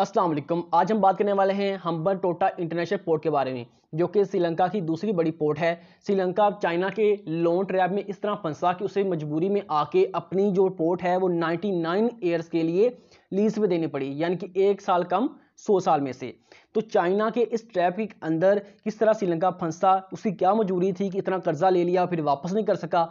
अस्सलाम वालेकुम। आज हम बात करने वाले हैं हम्बनटोटा इंटरनेशनल पोर्ट के बारे में, जो कि श्रीलंका की दूसरी बड़ी पोर्ट है। श्रीलंका चाइना के लोन ट्रैप में इस तरह फंसा कि उसे मजबूरी में आके अपनी जो पोर्ट है वो 99 ईयर्स के लिए लीज पे देनी पड़ी, यानी कि 1 साल कम 100 साल में से। तो चाइना के इस ट्रैप के अंदर किस तरह श्रीलंका फंसा, उसकी क्या मजबूरी थी कि इतना कर्जा ले लिया फिर वापस नहीं कर सका।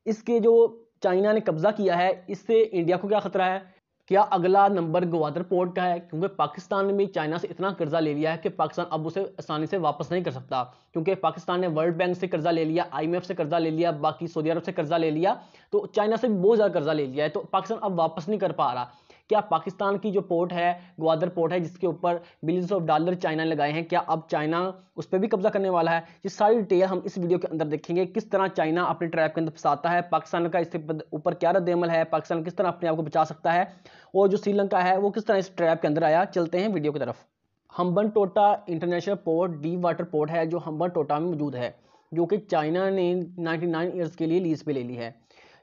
इसके जो चाइना ने कब्जा किया है, इससे इंडिया को क्या खतरा है। क्या अगला नंबर ग्वादर पोर्ट का है, क्योंकि पाकिस्तान ने भी चाइना से इतना कर्जा ले लिया है कि पाकिस्तान अब उसे आसानी से वापस नहीं कर सकता, क्योंकि पाकिस्तान ने वर्ल्ड बैंक से कर्जा ले लिया, IMF से कर्जा ले लिया, बाकी सऊदी अरब से कर्जा ले लिया, तो चाइना से भी बहुत ज़्यादा कर्जा ले लिया है। तो पाकिस्तान अब वापस नहीं कर पा रहा। क्या पाकिस्तान की जो पोर्ट है, ग्वादर पोर्ट है, जिसके ऊपर बिलियंस ऑफ डॉलर चाइना ने लगाए हैं, क्या अब चाइना उस पर भी कब्जा करने वाला है? ये सारी डिटेल हम इस वीडियो के अंदर देखेंगे। किस तरह चाइना अपने ट्रैप के अंदर फंसाता है, पाकिस्तान का इसके ऊपर क्या रद्द-ए-अमल है, पाकिस्तान किस तरह अपने आप को बचा सकता है, और जो श्रीलंका है वो किस तरह इस ट्रैप के अंदर आया। चलते हैं वीडियो की तरफ। Hambantota international port deep water port है, जो हम्बनटोटा में मौजूद है, जो कि चाइना ने 99 ईयर्स के लिए लीज पे ले ली है।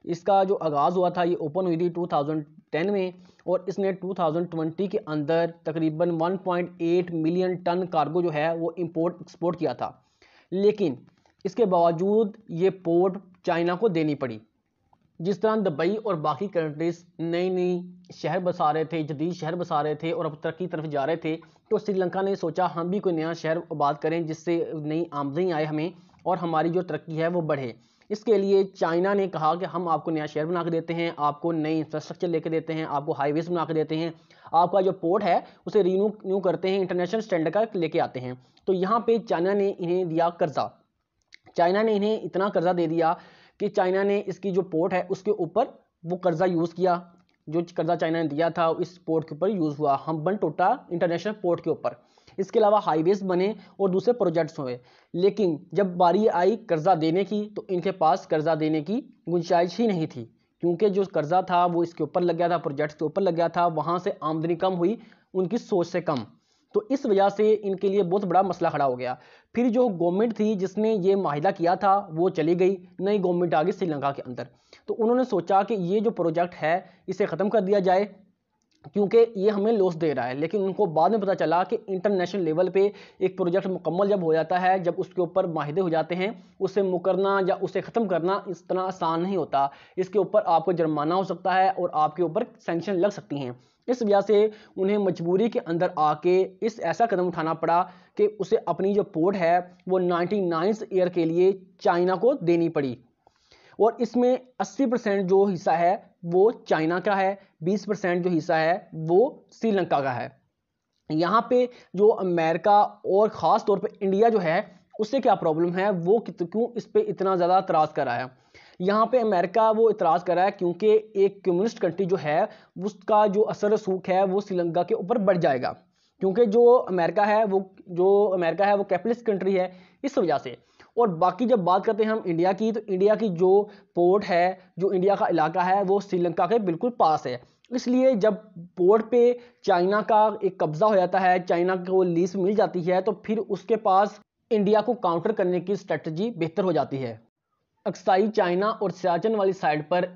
इसका जो आगाज़ हुआ था, ये ओपन हुई थी 2010 में, और इसने 2020 के अंदर तकरीबन 1.8 मिलियन टन कार्गो जो है वो इंपोर्ट एक्सपोर्ट किया था। लेकिन इसके बावजूद ये पोर्ट चाइना को देनी पड़ी। जिस तरह दुबई और बाकी कंट्रीज नई नई शहर बसा रहे थे, जदीद शहर बसा रहे थे और अब तरक्की की तरफ जा रहे थे, तो श्रीलंका ने सोचा हम भी कोई नया शहर आबाद करें जिससे नई आमदनी आए हमें और हमारी जो तरक्की है वो बढ़े। इसके लिए चाइना ने कहा कि हम आपको नया शहर बना के देते हैं, आपको नई इंफ्रास्ट्रक्चर लेके देते हैं, आपको हाईवेज बना के देते हैं, आपका जो पोर्ट है उसे न्यू करते हैं, इंटरनेशनल स्टैंडर्ड का लेके आते हैं। तो यहाँ पे चाइना ने इन्हें दिया कर्जा। चाइना ने इन्हें इतना कर्जा दे दिया कि चाइना ने इसकी जो पोर्ट है उसके ऊपर वो कर्जा यूज़ किया। जो कर्जा चाइना ने दिया था इस पोर्ट के ऊपर यूज़ हुआ, हम्बनटोटा इंटरनेशनल पोर्ट के ऊपर। इसके अलावा हाईवेज बने और दूसरे प्रोजेक्ट्स हुए। लेकिन जब बारी आई कर्जा देने की, तो इनके पास कर्जा देने की गुंजाइश ही नहीं थी, क्योंकि जो कर्जा था वो इसके ऊपर लग गया था, प्रोजेक्ट्स के ऊपर लग गया था, वहाँ से आमदनी कम हुई, उनकी सोच से कम। तो इस वजह से इनके लिए बहुत बड़ा मसला खड़ा हो गया। फिर जो गवर्नमेंट थी जिसने ये माहिदा किया था वो चली गई, नई गवर्नमेंट आ गई श्रीलंका के अंदर। तो उन्होंने सोचा कि ये जो प्रोजेक्ट है इसे ख़त्म कर दिया जाए, क्योंकि ये हमें लॉस दे रहा है। लेकिन उनको बाद में पता चला कि इंटरनेशनल लेवल पे एक प्रोजेक्ट मुकम्मल जब हो जाता है, जब उसके ऊपर माहिदे हो जाते हैं, उसे मुकरना या उसे ख़त्म करना इस तरह आसान नहीं होता। इसके ऊपर आपको जुर्माना हो सकता है और आपके ऊपर सैंक्शन लग सकती हैं। इस वजह से उन्हें मजबूरी के अंदर आके इस ऐसा कदम उठाना पड़ा कि उसे अपनी जो पोर्ट है वो 99 ईयर के लिए चाइना को देनी पड़ी। और इसमें 80% जो हिस्सा है वो चाइना का है, 20% जो हिस्सा है वो श्रीलंका का है। यहाँ पे जो अमेरिका और ख़ास तौर पे इंडिया जो है उससे क्या प्रॉब्लम है, वो क्यों इस पे इतना ज़्यादा इतराज़ कर रहा है। यहाँ पे अमेरिका वो इतराज़ कर रहा है क्योंकि एक कम्युनिस्ट कंट्री जो है उसका जो असर रसूख है वो श्रीलंका के ऊपर बढ़ जाएगा, क्योंकि जो अमेरिका है वो कैपिटलिस्ट कंट्री है, इस वजह से। और बाकी जब बात करते हैं हम इंडिया की, तो इंडिया की जो पोर्ट है, जो इंडिया का इलाका है वो श्रीलंका के बिल्कुल पास है। इसलिए जब पोर्ट पे चाइना का एक कब्जा हो जाता है, चाइना को लीज मिल जाती है, तो फिर उसके पास इंडिया को काउंटर करने की स्ट्रेटजी बेहतर हो जाती है। अक्साई चाइना और सियाचिन वाली साइड पर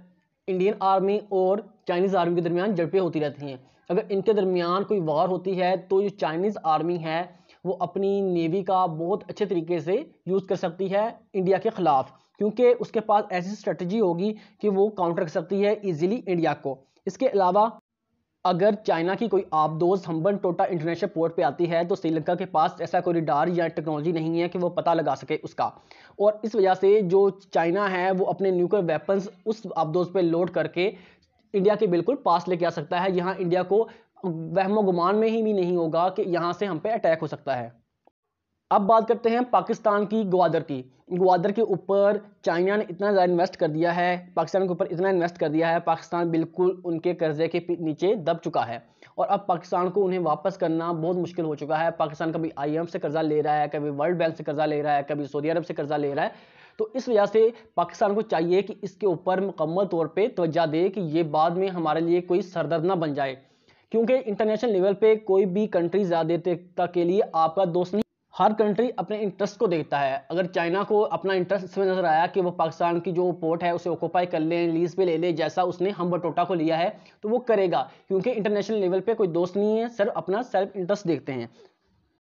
इंडियन आर्मी और चाइनीज़ आर्मी के दरमियान झड़पें होती रहती हैं। अगर इनके दरमियान कोई वार होती है तो जो चाइनीज़ आर्मी है वो अपनी नेवी का बहुत अच्छे तरीके से यूज़ कर सकती है इंडिया के ख़िलाफ़, क्योंकि उसके पास ऐसी स्ट्रेटजी होगी कि वो काउंटर कर सकती है ईजिली इंडिया को। इसके अलावा अगर चाइना की कोई आबदोज़ हम्बनटोटा इंटरनेशनल पोर्ट पे आती है, तो श्रीलंका के पास ऐसा कोई रडार या टेक्नोलॉजी नहीं है कि वो पता लगा सके उसका। और इस वजह से जो चाइना है वो अपने न्यूक्लियर वेपन्स उस आबदोज़ पे लोड करके इंडिया के बिल्कुल पास लेके आ सकता है। यहाँ इंडिया को वहमो गुमान में ही भी नहीं होगा कि यहाँ से हम पे अटैक हो सकता है। अब बात करते हैं पाकिस्तान की ग्वादर की। ग्वादर के ऊपर चाइना ने इतना ज़्यादा इन्वेस्ट कर दिया है, पाकिस्तान के ऊपर इतना इन्वेस्ट कर दिया है, पाकिस्तान बिल्कुल उनके कर्जे के नीचे दब चुका है। और अब पाकिस्तान को उन्हें वापस करना बहुत मुश्किल हो चुका है। पाकिस्तान कभी IMF से कर्जा ले रहा है, कभी वर्ल्ड बैंक से कर्जा ले रहा है, कभी सऊदी अरब से कर्जा ले रहा है। तो इस वजह से पाकिस्तान को चाहिए कि इसके ऊपर मुकम्मल तौर पर तवज्जो दे कि ये बाद में हमारे लिए कोई सरदर्द ना बन जाए, क्योंकि इंटरनेशनल लेवल पे कोई भी कंट्री ज़्यादा देर तक के लिए आपका दोस्त नहीं। हर कंट्री अपने इंटरेस्ट को देखता है। अगर चाइना को अपना इंटरेस्ट इसमें नजर आया कि वो पाकिस्तान की जो पोर्ट है उसे ऑक्यूपाई कर लें, लीज पे ले ले, जैसा उसने हम्बरटोटा को लिया है, तो वो करेगा, क्योंकि इंटरनेशनल लेवल पे कोई दोस्त नहीं है, सिर्फ अपना सेल्फ इंटरेस्ट देखते हैं।